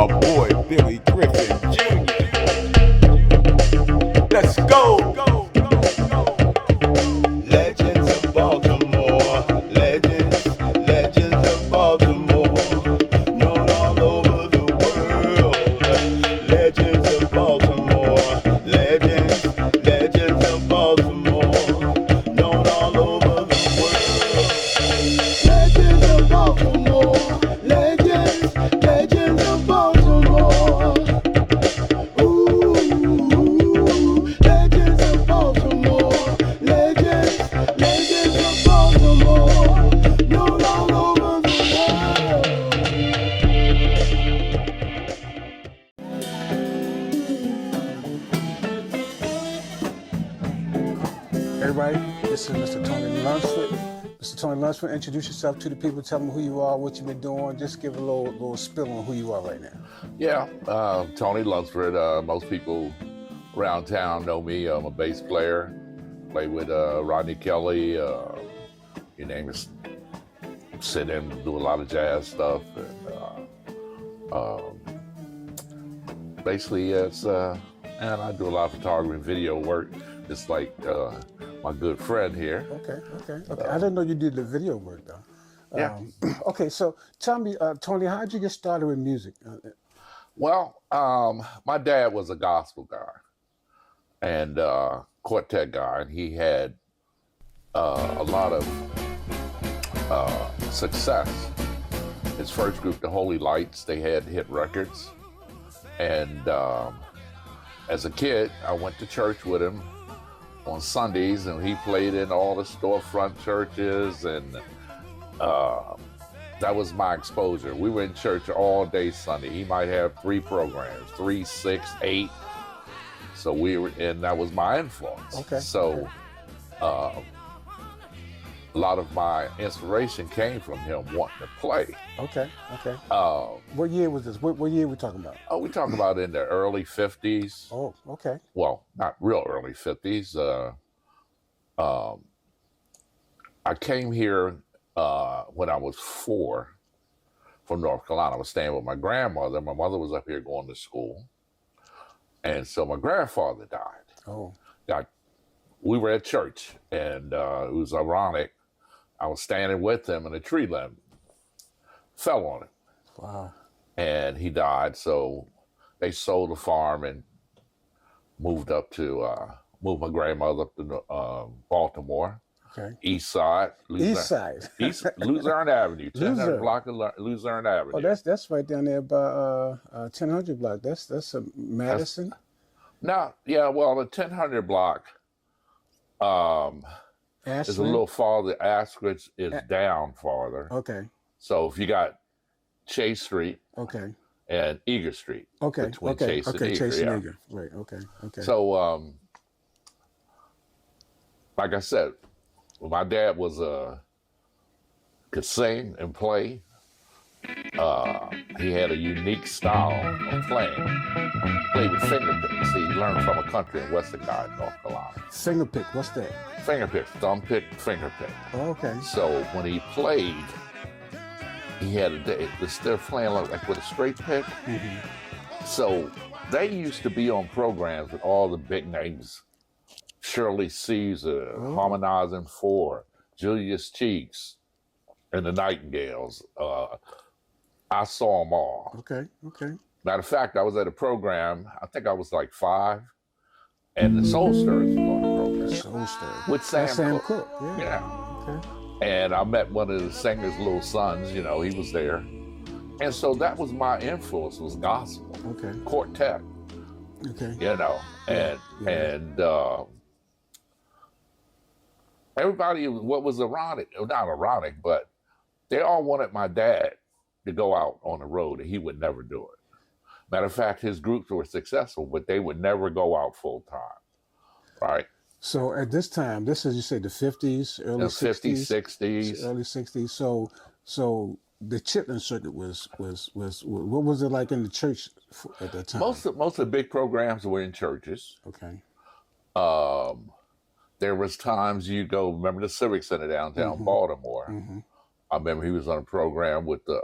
my boy Billy Griffin Jr. Let's go. Legends of Baltimore, legends of Baltimore, known all over the world. Legends of Baltimore, legends of Baltimore, known all over the world. Legends of Baltimore, legends of Baltimore. Ooh, legends of Baltimore, legends of Baltimore, known all over the world. Everybody, this is Mr. Tony Lunsford. Mr. Tony Lunsford, introduce yourself to the people. Tell them who you are, what you've been doing. Just give a little spill on who you are right now. Yeah, Tony Lunsford. Most people around town know me. I'm a bass player. Play with Rodney Kelly. You name it. Sit in, do a lot of jazz stuff, and basically it's and I do a lot of photography and video work. Just like my good friend here. Okay. I didn't know you did the video work though. Yeah. Okay, so tell me, Tony, how'd you get started with music? Well, my dad was a gospel guy and quartet guy, and he had a lot of success. His first group, the Holy Lights, they had hit records. And as a kid, I went to church with him on Sundays, and he played in all the storefront churches, and that was my exposure. We were in church all day Sunday. He might have 3 programs, 3, 6, 8. So we were, and that was my influence. Okay. So a lot of my inspiration came from him wanting to play. Okay. What year was this? What year are we talking about? We talk about in the early 50s. Oh, okay. Well, not real early 50s. I came here when I was 4 from North Carolina. I was staying with my grandmother. My mother was up here going to school. And so my grandfather died. Oh. We were at church, and it was ironic. I was standing with him, and a tree limb fell on him. Wow. And he died. So they sold the farm and moved my grandmother up to Baltimore. Okay. East side. Luzerne Avenue. 1000 block of Luzerne Avenue. Oh, that's right down there by 1000 block. That's Madison. The 1000 block is a little farther. Ashridge is down farther. Okay. So if you got Chase Street. Okay. And Eager Street. Okay. Between Chase and Eager. Chase and Eager. Right. Okay. So, like I said, my dad could sing and play. He had a unique style of playing. Played with fingerpicks. He learned from a country and western guy in North Carolina. Fingerpick, what's that? Fingerpick, thumb pick, fingerpick. Oh, okay. So when he played, he had they're playing like with a straight pick. Mm-hmm. So they used to be on programs with all the big names. Shirley Caesar, Harmonizing 4, Julius Cheeks, and the Nightingales. I saw them all. Okay. Matter of fact, I was at a program, I think I was like 5, and the Soul Stirrers was on the program. Soul Stirrers. With Sam Cooke. Yeah. Okay. And I met one of the singer's little sons, he was there. And so that was my influence, was gospel. Okay. Quartet. Okay. And everybody, what was ironic, not ironic, but they all wanted my dad to go out on the road, and he would never do it. Matter of fact, his groups were successful, but they would never go out full time, right? So at this time, this is, you say, the 50s, early 60s? 50s, 60s. Early 60s. So the Chitlin circuit was what was it like in the church at that time? Most of the big programs were in churches. Okay. There was times you go, remember the Civic Center downtown Baltimore? Mm-hmm. I remember he was on a program with the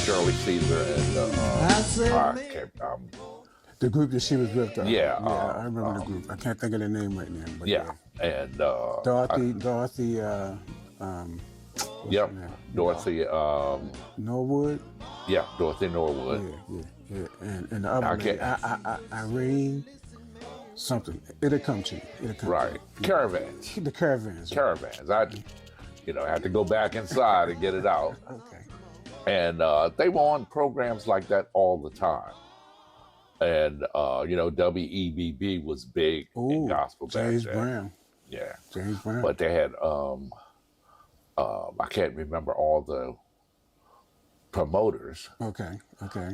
Shirley Caesar and I can't, The group that she was with. Yeah, I remember the group. I can't think of their name right now. But yeah, and Dorothy. Yep, Dorothy. Norwood. Yeah, Dorothy Norwood. Yeah. And the other lady, Irene. Something. It'll come to you. Right. Caravans. The Caravans. Caravans. I had to go back inside and get it out. Okay. And they were on programs like that all the time. And WEBB was big in gospel back then. James Brown. Yeah. James Brown. But they had I can't remember all the promoters. Okay.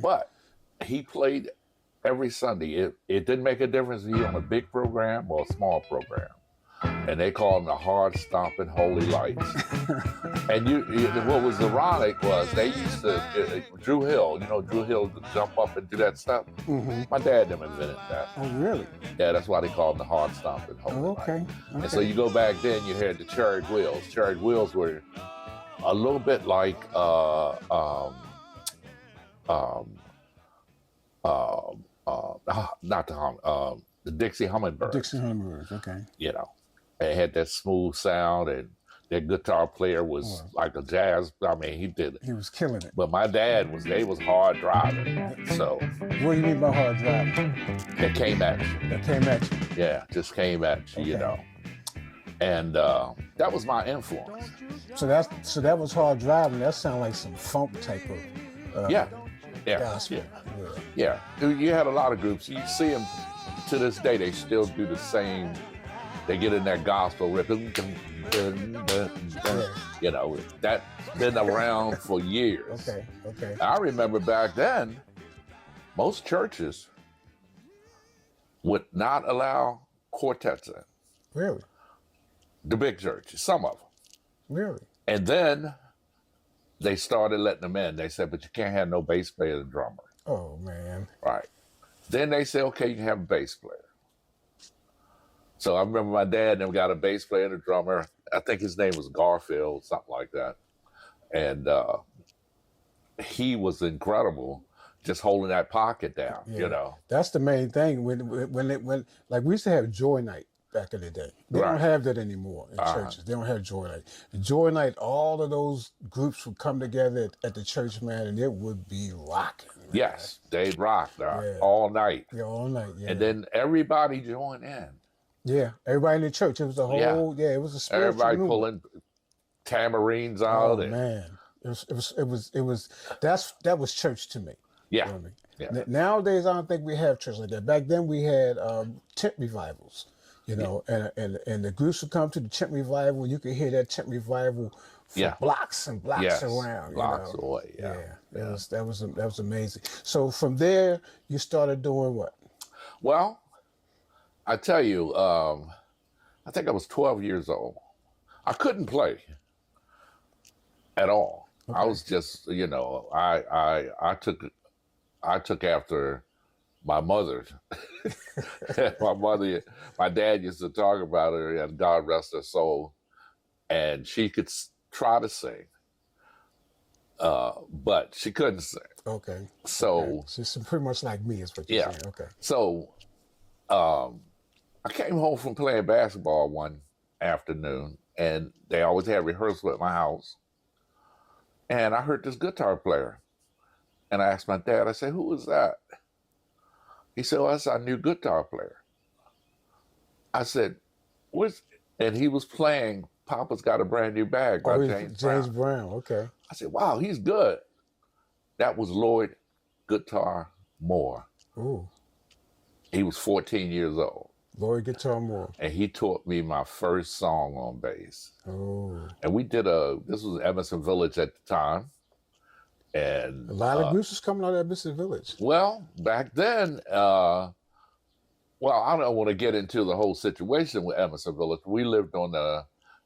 But he played every Sunday. It didn't make a difference if he on a big program or a small program. And they called him the hard stomping holy lights. And what was ironic was they used to Drew Hill to jump up and do that stuff. Mm-hmm. My dad never invented that. Oh, really? Yeah, that's why they called him the hard stomping holy lights. And so you go back then, you had the chariot wheels. Chariot wheels were a little bit like the Dixie Hummingbirds. Dixie Hummingbirds, okay. They had that smooth sound, and their guitar player was like a jazz. I mean, he was killing it. But my dad they was hard driving. So what do you mean by hard driving? They came at you. Yeah, just came at you, okay. And that was my influence. So that was hard driving. That sounded like some funk type of yeah. gospel. Yeah. You had a lot of groups. You see them to this day. They still do the same. They get in that gospel rhythm. That's been around for years. Okay. I remember back then, most churches would not allow quartets in. Really? The big churches, some of them. Really? And then they started letting them in. They said, but you can't have no bass player and drummer. Oh, man. Right. Then they said, okay, you can have a bass player. So I remember my dad and them got a bass player and a drummer. I think his name was Garfield, something like that. And he was incredible just holding that pocket down, That's the main thing. When like we used to have Joy Night back in the day. They don't have that anymore in churches. They don't have Joy Night. Joy Night, all of those groups would come together at the church, man, and it would be rocking. Man. Yes, they'd rock all night. Yeah, all night, yeah. And then everybody joined in. Yeah, everybody in the church. It was a whole, it was a spiritual everybody movement. pulling tamarines out. Oh, man. That was church to me. Yeah. You know what I mean? Yeah. Nowadays, I don't think we have church like that. Back then, we had tent revivals, and the groups would come to the tent revival. You could hear that tent revival for blocks and blocks around. Blocks away. Yeah. That was amazing. So from there, you started doing what? Well, I tell you, I think I was 12 years old. I couldn't play at all. Okay. I was just, I took after my mother. My dad used to talk about her, and God rest her soul. And she could try to sing, but she couldn't sing. Okay. So she's pretty much like me, is what you're saying. Okay. So, I came home from playing basketball one afternoon, and they always had rehearsal at my house. And I heard this guitar player. And I asked my dad, I said, who is that? He said, well, that's our new guitar player. I said, and he was playing Papa's Got a Brand New Bag by James Brown. Okay. I said, wow, he's good. That was Lloyd Guitar Moore. Ooh. He was 14 years old. Lloyd Guitar Moore. And he taught me my first song on bass. Oh. And we did this was Emerson Village at the time. And a lot of groups was coming out of Emerson Village. Well, back then, I don't want to get into the whole situation with Emerson Village. We lived on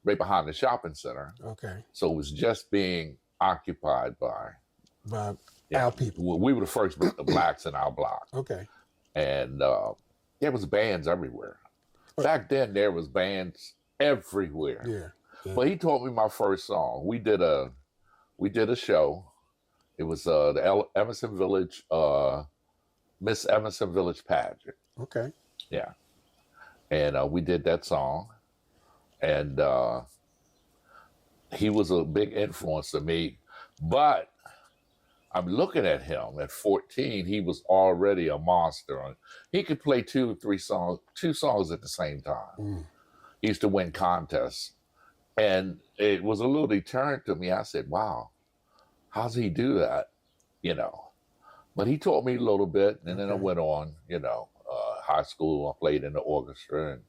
right behind the shopping center. Okay. So it was just being occupied by our people. We were the first blacks in our block. Okay. And there was bands everywhere. Back then, there was bands everywhere. Yeah. But he taught me my first song. We did a show, It was the Emerson Village, Miss Emerson Village pageant. Okay. Yeah. And we did that song. And he was a big influence to me. But I'm looking at him at 14, he was already a monster. He could play two songs at the same time. He used to win contests. And it was a little deterrent to me. I said, wow, how's he do that? You know. But he taught me a little bit, and then I went on, high school. I played in the orchestra. And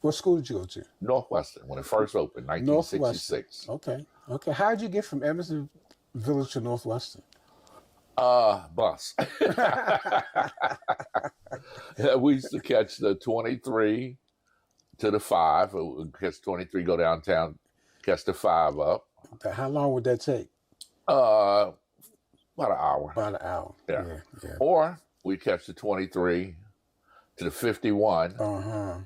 what school did you go to? Northwestern, when it first opened, 1966. Okay. How did you get from Emerson Village to Northwestern? Bus. We used to catch the 23 to the 5. We'd catch 23, go downtown, catch the 5 up. Okay. How long would that take? About an hour. About an hour. Yeah. Or we catch the 23 to the 51.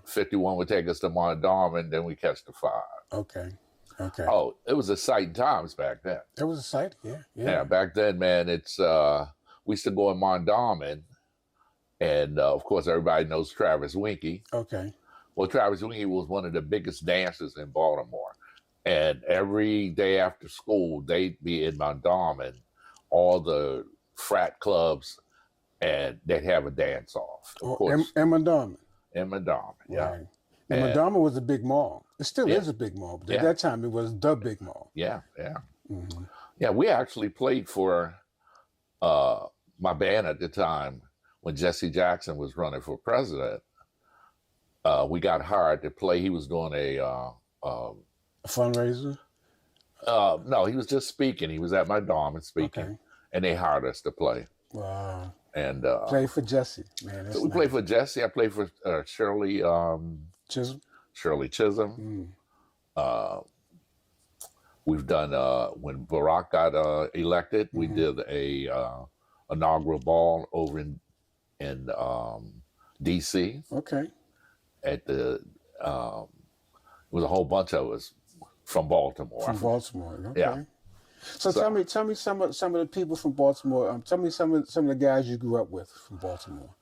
51 would take us to Mondawmin, then we catch the 5. Okay. Oh, it was exciting times back then. It was exciting, yeah. Yeah, back then, man, it's we used to go in Mondawmin, and of course everybody knows Travis Winky. Okay. Well, Travis Winky was one of the biggest dancers in Baltimore. And every day after school, they'd be in Mondawmin, all the frat clubs, and they'd have a dance-off. Of course. In Mondawmin? In Mondawmin, yeah. Right. And Mondawmin was a big mall. It still is a big mall, but at that time it was the big mall. Yeah. Yeah, we actually played for my band at the time when Jesse Jackson was running for president. We got hired to play. He was doing a fundraiser? No, he was just speaking. He was at my dorm and speaking, and they hired us to play. Wow. And play for Jesse, man. So we played for Jesse. I played for Shirley Chisholm. Shirley Chisholm. We've done when Barack got elected. We did a inaugural ball over in D.C. Okay. At the it was a whole bunch of us from Baltimore. From Baltimore, okay. Yeah. So tell me some of the people from Baltimore. Tell me some of the guys you grew up with from Baltimore.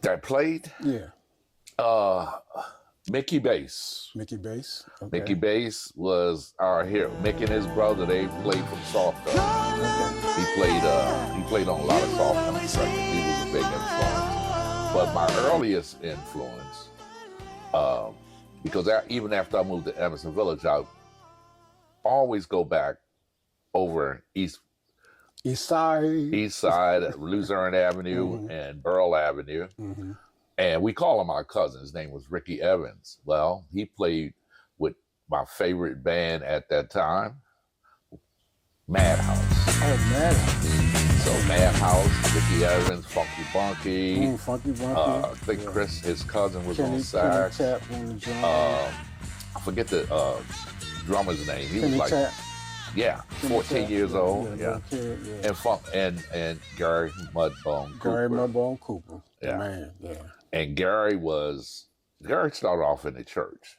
That played? Yeah. Mickey Bass. Mickey Bass. Okay. Mickey Bass was our hero. Mickey and his brother, they played from Soft Touch. Okay. He played on a lot of Soft Touch records. He was a big influence. But my earliest influence, because even after I moved to Emerson Village, I always go back over East Side, Luzerne Avenue, and Burl Avenue. And we call him our cousin. His name was Ricky Evans. Well, he played with my favorite band at that time, Madhouse. Oh, Madhouse. So Madhouse, Ricky Evans, Funky Bunky. Funky Bunky. I think Chris, his cousin, was on sax. Kenny Tap on the drum. I forget the drummer's name. He Kenny was like, Tap. yeah, 14 years old. Yeah. Kid, And Gary Mudbone Cooper. Gary Mudbone Cooper. Yeah. Man, yeah. And Gary started off in the church.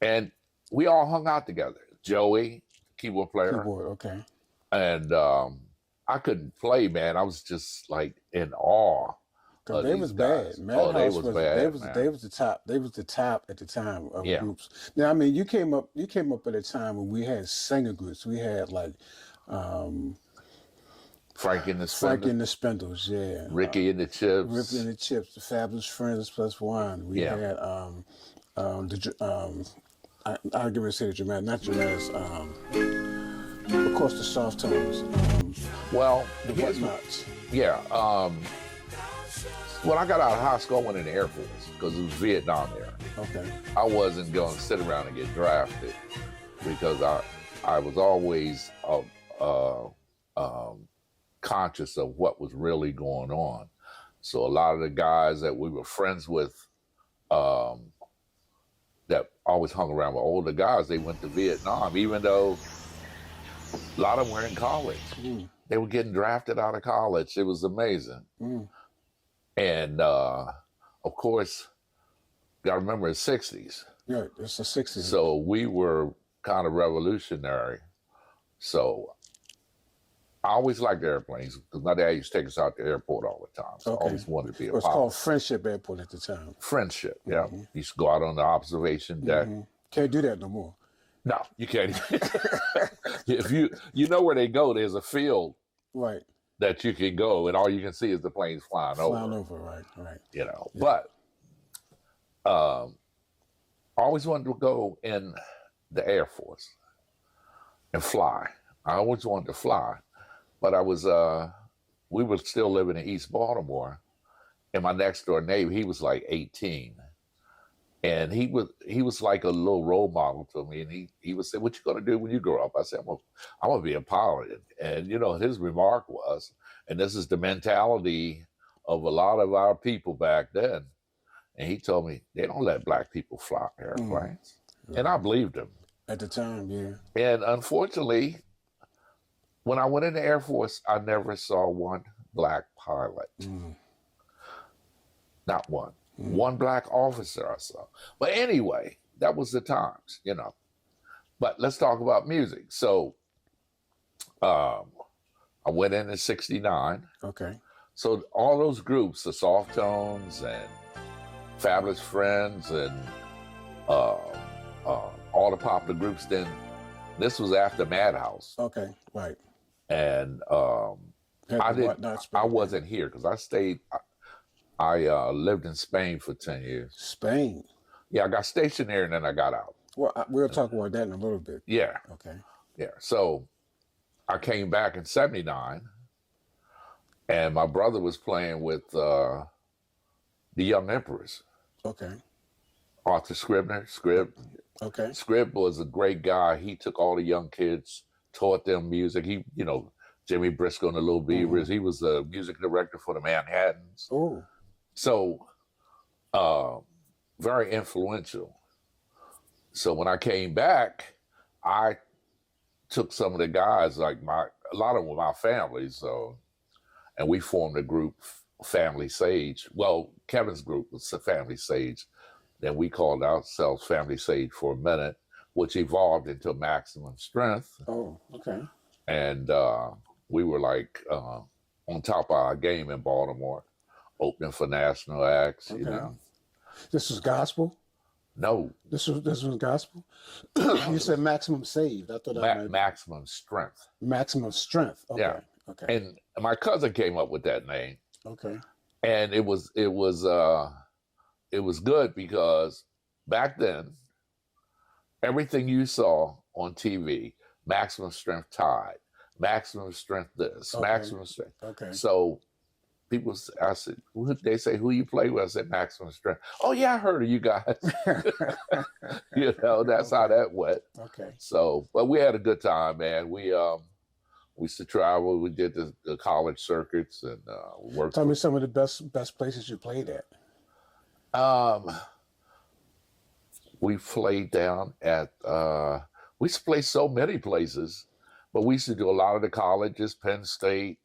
And we all hung out together. Joey, keyboard player. Okay. And I couldn't play, man. I was just like in awe. They was bad. They was bad. They was the top. They was the top at the time of groups. Now, I mean, you came up at a time when we had singer groups. We had like Frank and the Spindles, yeah. Ricky and the Chips. The Fabulous Friends plus one. We had I'll give it a say the dramatic, not dramatic. Of course, the soft tones. The Whatnots. Yeah. When I got out of high school, I went in the Air Force because it was Vietnam era. Okay. I wasn't going to sit around and get drafted because I was always conscious of what was really going on. So a lot of the guys that we were friends with that always hung around with older guys, they went to Vietnam, even though a lot of them were in college. They were getting drafted out of college. It was amazing. And of course, you got to remember it's 60s. Yeah, it's the 60s. So we were kind of revolutionary. So I always liked airplanes because my dad used to take us out to the airport all the time. So I always wanted to be a It was pilot. called Friendship Airport at the time. Friendship, yeah. Used to go out on the observation deck. Can't do that no more. No, you can't. If you know where they go, there's a field Right. that you can go, and all you can see is the planes flying over. Right, right. You know, but I always wanted to go in the Air Force and fly. I always wanted to fly, but I was we were still living in East Baltimore, and my next door neighbor, he was like 18. And he was like a little role model to me, and he would say, "What you gonna do when you grow up?" I said, "I'm gonna be a pilot." And you know, his remark was, and this is the mentality of a lot of our people back then. And he told me they don't let black people fly airplanes, and I believed him at the time. Yeah. And unfortunately, when I went in the Air Force, I never saw one black pilot, not one. One black officer I saw. But anyway, that was the times, you know. But let's talk about music. So I went in 69. Okay. So all those groups, the Soft Tones and Fabulous Friends and all the popular groups, then this was after Madhouse. Okay, right. And I wasn't here because I stayed... I lived in Spain for 10 years. Spain? Yeah, I got stationed there and then I got out. Well, we'll talk about that in a little bit. Yeah. Okay. Yeah. So I came back in 79 and my brother was playing with the Young Emperors. Okay. Arthur Scribb. Okay. Scribb was a great guy. He took all the young kids, taught them music. He, you know, Jimmy Briscoe and the Little Beavers. He was the music director for the Manhattans. Oh. So, very influential. So when I came back, I took some of the guys, like a lot of them were my family. So, and we formed a group, Family Sage. Well, Kevin's group was Family Sage. Then we called ourselves Family Sage for a minute, which evolved into Maximum Strength. Oh, okay. And we were like on top of our game in Baltimore, opening for national acts, you know. This was gospel? No. This was gospel? You said Maximum Saved. I thought Maximum Strength. Maximum Strength. Okay. Yeah. Okay. And my cousin came up with that name. Okay. And it was good because back then, everything you saw on TV, Maximum Strength Tide, Maximum Strength this, Maximum Strength. Okay. So people, I said, they say, who you play with? I said, Maximum Strength. Oh, yeah, I heard of you guys. You know, that's how that went. Okay. So, but we had a good time, man. We used to travel. We did the college circuits and worked. Tell me some of the best places you played at. We played down at, we used to play so many places, but we used to do a lot of the colleges, Penn State,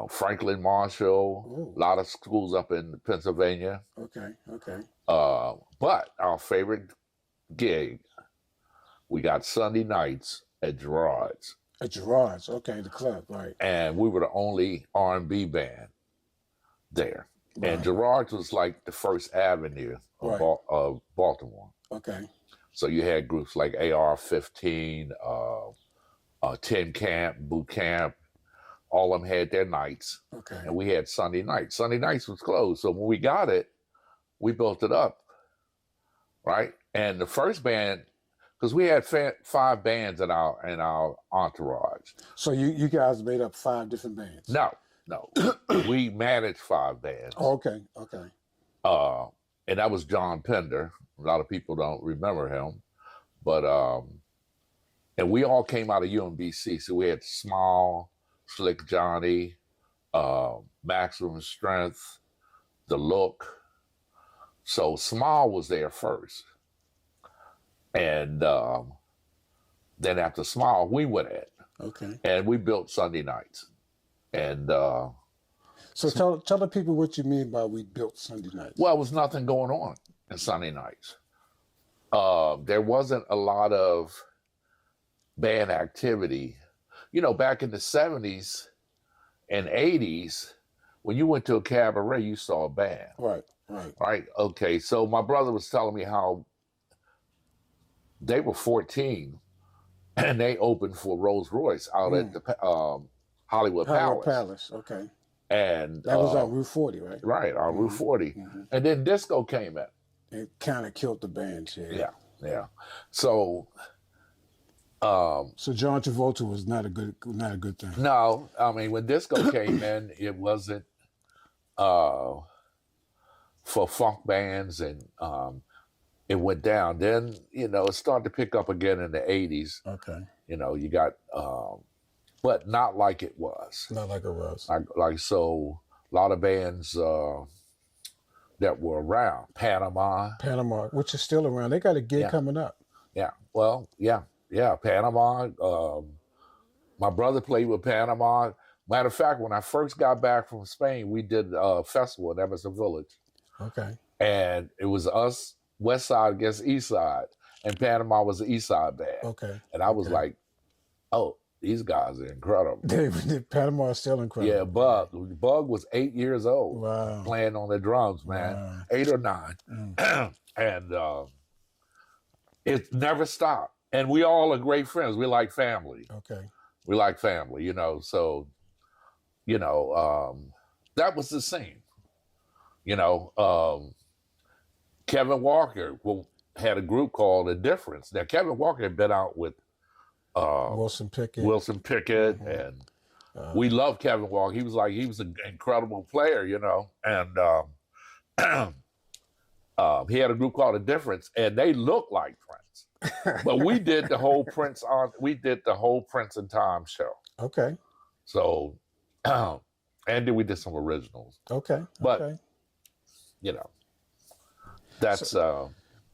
Franklin Marshall, a lot of schools up in Pennsylvania. Okay, okay. But our favorite gig, we got Sunday nights at Gerard's. At Gerard's, okay, the club, right. And we were the only R&B band there. Right. And Gerard's was like the First Avenue of Baltimore. Okay. So you had groups like AR-15, Tin Camp, Boot Camp. All of them had their nights. Okay. And we had Sunday nights. Sunday nights was closed. So when we got it, we built it up, right? And the first band, because we had 5 bands in our entourage. So you guys made up 5 different bands? No. We managed 5 bands. Oh, okay, okay. And that was John Pender. A lot of people don't remember him. But, and we all came out of UMBC. So we had Small, Slick Johnny, Maximum Strength, The Look. So Small was there first. And then after Small, we went in. Okay. And we built Sunday nights. And so tell the people what you mean by we built Sunday nights. Well, there was nothing going on in Sunday nights. There wasn't a lot of band activity. back in the 70s and 80s, when you went to a cabaret, you saw a band. Right. Right? Okay, so my brother was telling me how they were 14 and they opened for Rolls Royce out at the Hollywood Palace. Okay. And that was on Route 40, right? Right, on Route 40. And then disco came in. It kind of killed the band, Yeah. So so John Travolta was not a good thing. no, I mean, when disco came in, it wasn't for funk bands, and it went down. Then, it started to pick up again in the 80s. Okay. You got, but not like it was. Not like it was. Like so, a lot of bands that were around, Panama, which is still around. They got a gig coming up. Yeah. Well, yeah, Panama. My brother played with Panama. Matter of fact, when I first got back from Spain, we did a festival in Emerson Village. Okay. And it was us, West Side against East Side, and Panama was the East Side band. Okay. And I was like, oh, these guys are incredible. Panama is still incredible. Yeah, Bug was 8 years old. Wow. Playing on the drums, man. Wow. 8 or 9. And it never stopped. And we all are great friends. We like family. Okay. We like family, so, that was the scene. Kevin Walker had a group called The Difference. Now, Kevin Walker had been out with Wilson Pickett. And we loved Kevin Walker. He was an incredible player, and he had a group called The Difference, and they looked like Prince. But we did the whole Prince and Tom show. Okay. So, and then we did some originals. Okay. But, that's...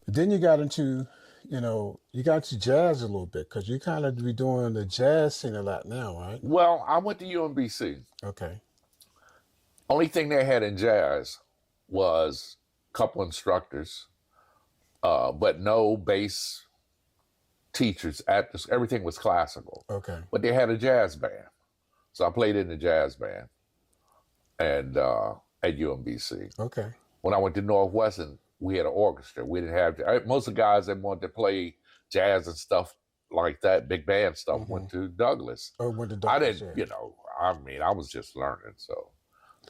then you got into, jazz a little bit, because you kind of be doing the jazz scene a lot now, right? Well, I went to UMBC. Okay. Only thing they had in jazz was a couple instructors, but no bass teachers. Everything was classical. Okay. But they had a jazz band. So I played in the jazz band and at UMBC. Okay. When I went to Northwestern, we had an orchestra. We didn't have... Most of the guys that wanted to play jazz and stuff like that, big band stuff, went to Douglas. Went to Douglas. I didn't, I was just learning, so...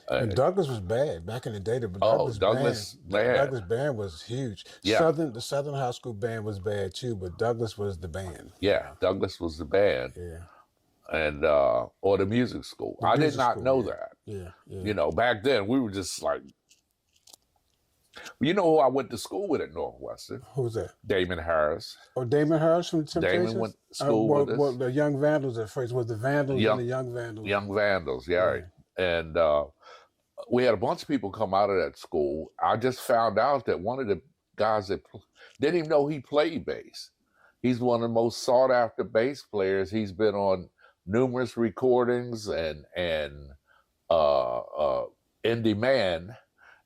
and Douglas was bad back in the day. Douglas band was huge. Yeah. The Southern High School band was bad too, but Douglas was the band. Yeah, Douglas was the band. Yeah. And or the music school. I did not know that. Yeah. Back then we were just like... You know who I went to school with at Northwestern? Who's that? Damon Harris. Oh, Damon Harris from Temptations? Damon went to school with us. Well, the Young Vandals at first. Was the Vandals and the Young Vandals? Young Vandals, yeah. Right. And we had a bunch of people come out of that school. I just found out that one of the guys that didn't even know he played bass. He's one of the most sought after bass players. He's been on numerous recordings and in demand.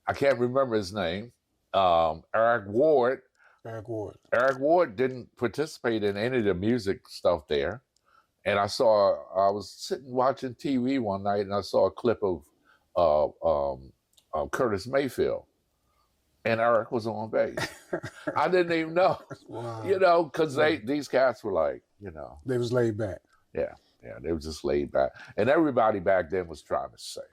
I can't remember his name. Eric Ward. Eric Eric Ward didn't participate in any of the music stuff there. And I was sitting watching TV one night and I saw a clip of Curtis Mayfield. And Eric was on bass. I didn't even know, wow. Because these cats were like, They was laid back. Yeah, they were just laid back. And everybody back then was trying to sing,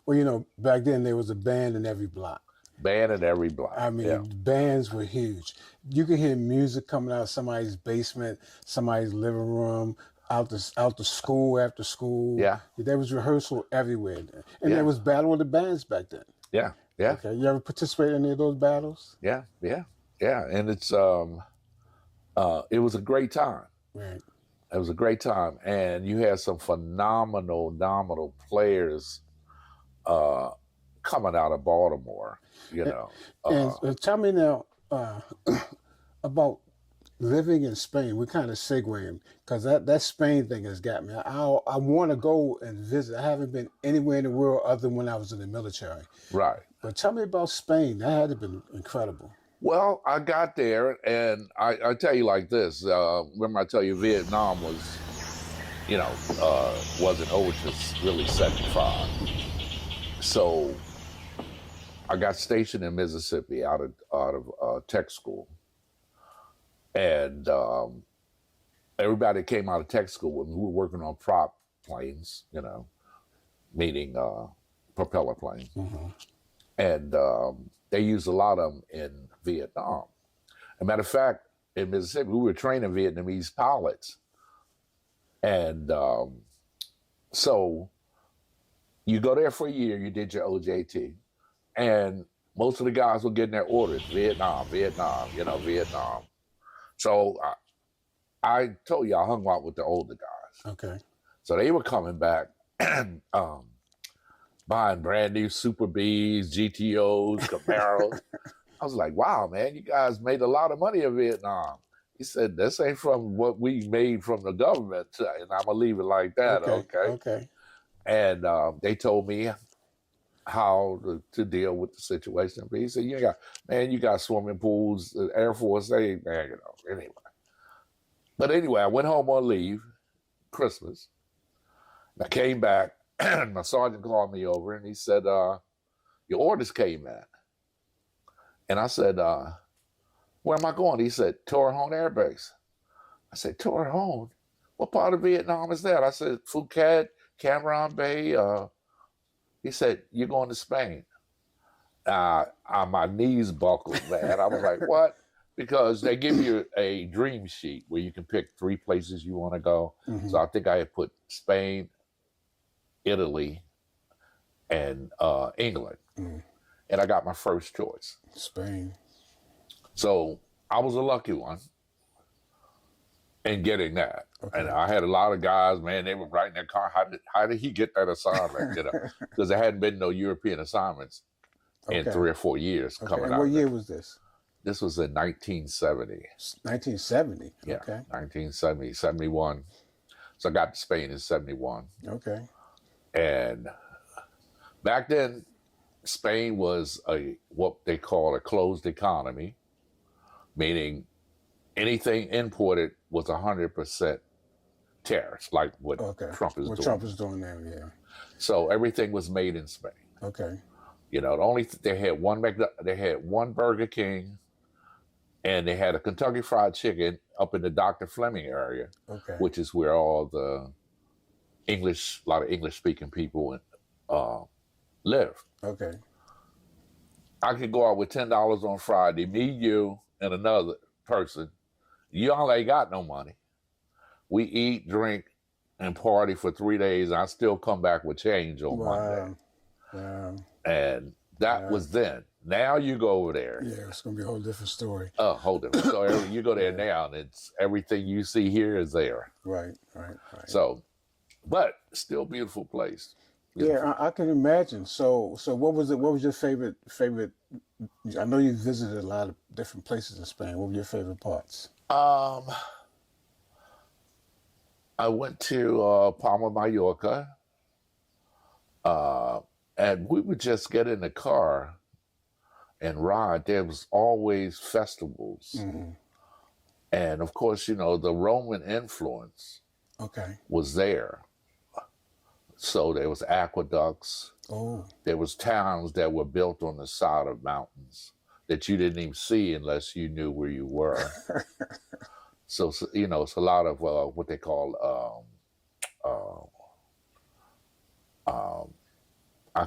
Well, back then there was a band in every block. Band in every block. I mean, bands were huge. You could hear music coming out of somebody's basement, somebody's living room, out to school after school. Yeah. There was rehearsal everywhere. And there was battle of the bands back then. Yeah. Okay. You ever participate in any of those battles? Yeah. And it's it was a great time. Right. It was a great time. And you had some phenomenal players coming out of Baltimore, And tell me now about living in Spain. We're kind of segueing because that Spain thing has got me. I want to go and visit. I haven't been anywhere in the world other than when I was in the military. Right. But tell me about Spain. That had to have been incredible. Well, I got there, and I tell you like this. Remember I tell you Vietnam was, wasn't over to really 75. So I got stationed in Mississippi out of tech school, and everybody came out of tech school when we were working on prop planes, meaning propeller planes, and they used a lot of them in Vietnam. As a matter of fact, in Mississippi, we were training Vietnamese pilots, and so you go there for a year, you did your OJT, and most of the guys were getting their orders, Vietnam, Vietnam. So I told you I hung out with the older guys. Okay. So they were coming back and buying brand new Super Bs, GTOs, Camaros. I was like, wow, man, you guys made a lot of money in Vietnam. He said, this ain't from what we made from the government. And I'm going to leave it like that, okay? And they told me how to deal with the situation. But he said, you got swimming pools, the Air Force, anyway. But anyway, I went home on leave, Christmas. I came back, and my sergeant called me over, and he said, your orders came in. And I said, where am I going? He said, Torrejon Air Base. I said, Torrejon? What part of Vietnam is that? I said, Phuket, Cam Bay. He said, you're going to Spain. My knees buckled, man. I was like, what? Because they give you a dream sheet where you can pick 3 places you want to go. So I think I had put Spain, Italy, and England. And I got my first choice. Spain. So I was a lucky one in getting that. And I had a lot of guys, man, they were writing their car. How did he get that assignment? Because there hadn't been no European assignments in 3 or 4 years coming out. What year was this? This was in 1970. 1970? Yeah, okay. 1970, 71. So I got to Spain in 71. Okay. And back then, Spain was what they call a closed economy, meaning anything imported was 100% tariffs, like what Trump is doing. What Trump is doing now, yeah. So everything was made in Spain. Okay. They had one Burger King, and they had a Kentucky Fried Chicken up in the Dr. Fleming area, which is where all the a lot of English-speaking people live. Okay. I could go out with $10 on Friday, me, you, and another person. Y'all ain't got no money. We eat, drink, and party for 3 days. And I still come back with change on Monday. Wow. And that was then. Now you go over there. Yeah, it's going to be a whole different story. Oh, whole different story. You go there now, and it's everything you see here is there. Right. So, but still beautiful place. Beautiful. Yeah, I can imagine. So what was it? What was your favorite? I know you visited a lot of different places in Spain. What were your favorite parts? I went to Palma, Mallorca, and we would just get in the car and ride. There was always festivals, and of course, the Roman influence was there. So there was aqueducts. There was towns that were built on the side of mountains that you didn't even see unless you knew where you were. So it's a lot of what they call I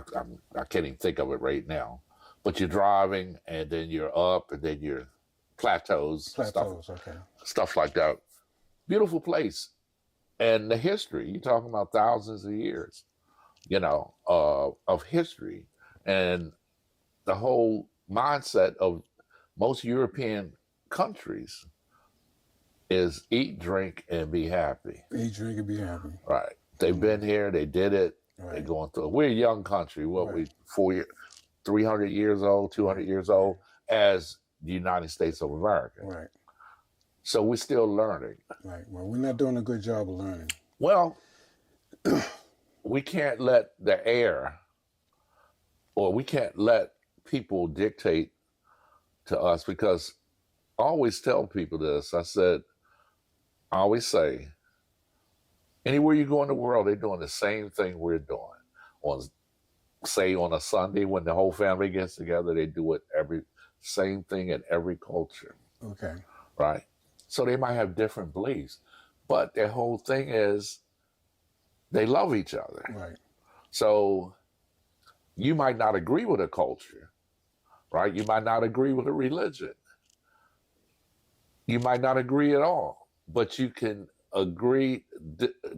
can't even think of it right now. But you're driving, and then you're up, and then you're plateaus, stuff like that. Beautiful place. And the history, you're talking about thousands of years, of history. And the whole mindset of most European countries is eat, drink, and be happy. Eat, drink, and be happy. Right. They've been here, they did it, they're going through it. We're a young country, we 300 years old, 200 years old, as the United States of America. Right. So we're still learning. Right. Well, we're not doing a good job of learning. Well, we can't let the air, or we can't let people dictate to us, because I always tell people this. I always say, Anywhere you go in the world, they're doing the same thing we're doing. Say on a Sunday when the whole family gets together, they do it same thing in every culture. Okay. Right? So they might have different beliefs, but their whole thing is they love each other. Right. So you might not agree with a culture, right? You might not agree with a religion. You might not agree at all, but you can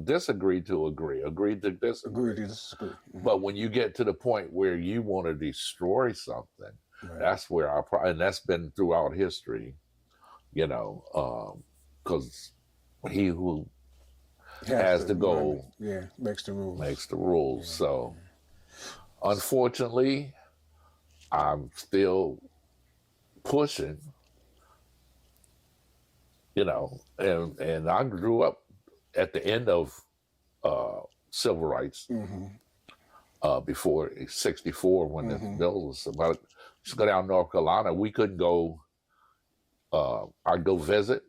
disagree to agree to disagree. Agree to disagree. Mm-hmm. But when you get to the point where you want to destroy something, Right. that's where and that's been throughout history, you know, because he who has the goal, makes the rules. Makes the rules. Yeah. So, unfortunately, I'm still pushing. You know, and I grew up at the end of civil rights, before '64 when the bill was about. Just go down North Carolina. We couldn't go. I'd go visit.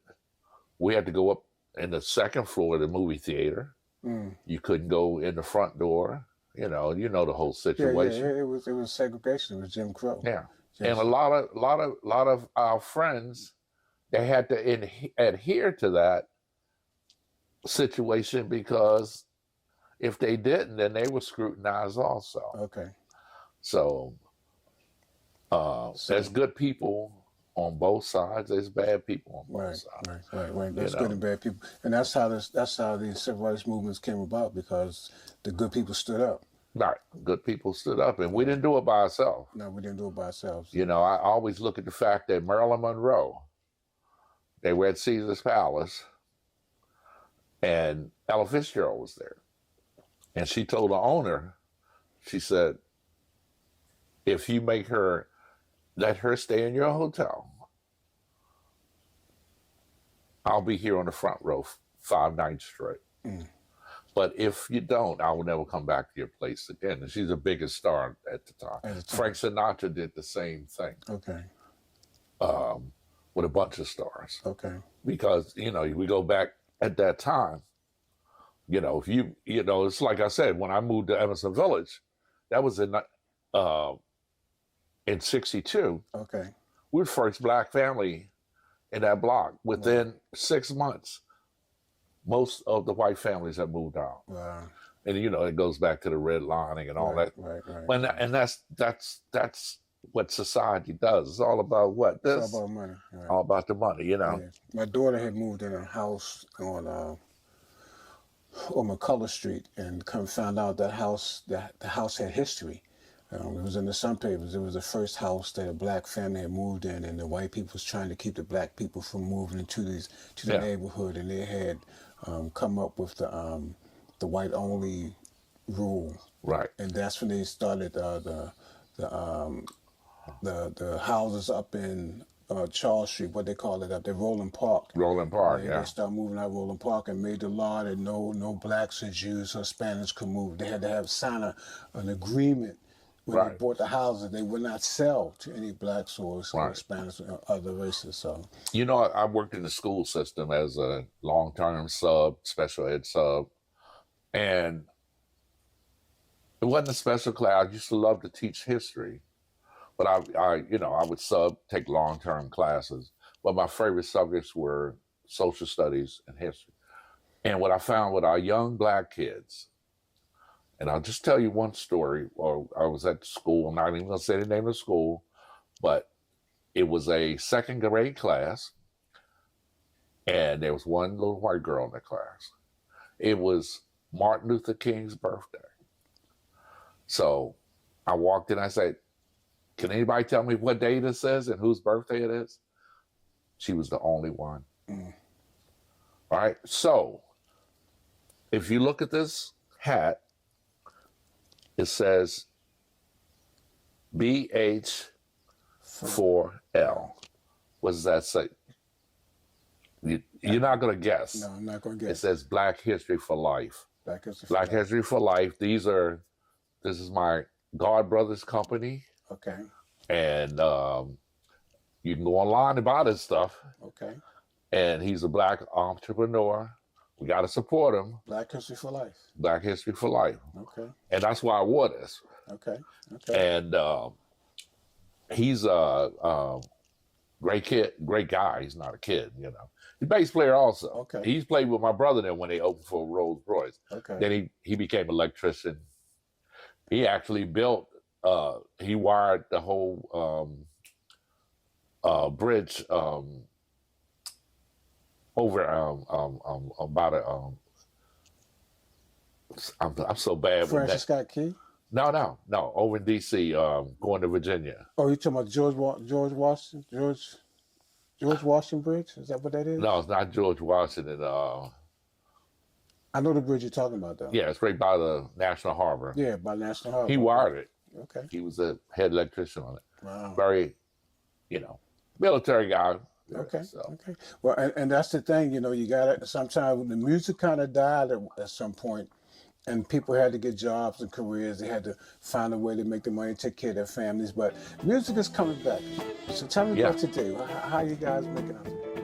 We had to go up in the second floor of the movie theater. You couldn't go in the front door. You know the whole situation. Yeah. It was segregation. It was Jim Crow. Yeah, and a lot of our friends, they had to adhere to that situation, because if they didn't, then they were scrutinized also. Okay. So there's good people on both sides. There's bad people on both sides. Right. There's good and bad people, and that's how the civil rights movements came about, because the good people stood up. Right, good people stood up, and we didn't do it by ourselves. No, we didn't do it by ourselves. You know, I always look at the fact that Marilyn Monroe, they were at Caesar's Palace, and Ella Fitzgerald was there. And she told the owner, she said, if you let her stay in your hotel, I'll be here on the front row 5 nights straight. But if you don't, I will never come back to your place again. And she's the biggest star at the time. Frank Sinatra did the same thing. Okay. With a bunch of stars. Okay. Because, we go back at that time, if it's like I said, when I moved to Evanston Village, that was in '62. Okay. We were the first black family in that block. Within 6 months, most of the white families have moved out. Wow. And it goes back to the redlining and all that. Right. And that's what society does. It's all about what? It's all about money. Right. All about the money, Yeah. My daughter had moved in a house on McCullough Street, and found out that the house had history. It was in the Sun papers. It was the first house that a black family had moved in, and the white people was trying to keep the black people from moving into the neighborhood, and they had come up with the white only rule. Right. And that's when they started the houses up in Charles Street, what they call it up there, Roland Park. Roland Park, They started moving out Roland Park and made the law that no blacks or Jews or Spanish could move. They had to sign an agreement when they bought the houses. They would not sell to any blacks or Spanish or other races. So, I worked in the school system as a long-term special ed sub, and it wasn't a special class. I used to love to teach history. But I would take long-term classes. But my favorite subjects were social studies and history. And what I found with our young black kids, and I'll just tell you one story. Or I was at school. I'm not even going to say the name of the school, but it was a second grade class, and there was one little white girl in the class. It was Martin Luther King's birthday. So I walked in. I said, can anybody tell me what day this is and whose birthday it is? She was the only one. All right. So if you look at this hat, it says BH4L. What does that say? You're not going to guess. No, I'm not going to guess. It says Black History for Life. Black History for Life. This is my God Brothers company. Okay. And you can go online and buy this stuff. Okay. And he's a black entrepreneur We got to support him. Black History for Life. Black History for Life. Okay. And that's why I wore this. Okay. Okay. And he's a great kid, great guy. He's not a kid, you know. He's a bass player also. Okay. He's played with my brother then when they opened for Rolls Royce. Okay. Then he became an electrician. He actually built, he wired the whole bridge over about a, I'm so bad with that. Francis Scott Key? No, over in D.C., going to Virginia. Oh, you talking about George Washington Bridge? Is that what that is? No, it's not George Washington. I know the bridge you're talking about, though. Yeah, it's right by the National Harbor. Yeah, by National Harbor. He wired it. Okay. He was a head electrician on it. Wow. Very, you know, military guy. Okay. So. Okay. Well, and that's the thing, you know, you got to, sometimes the music kind of died at some point, and people had to get jobs and careers. They had to find a way to make the money, take care of their families. But music is coming back. So tell me about today. How you guys making out today?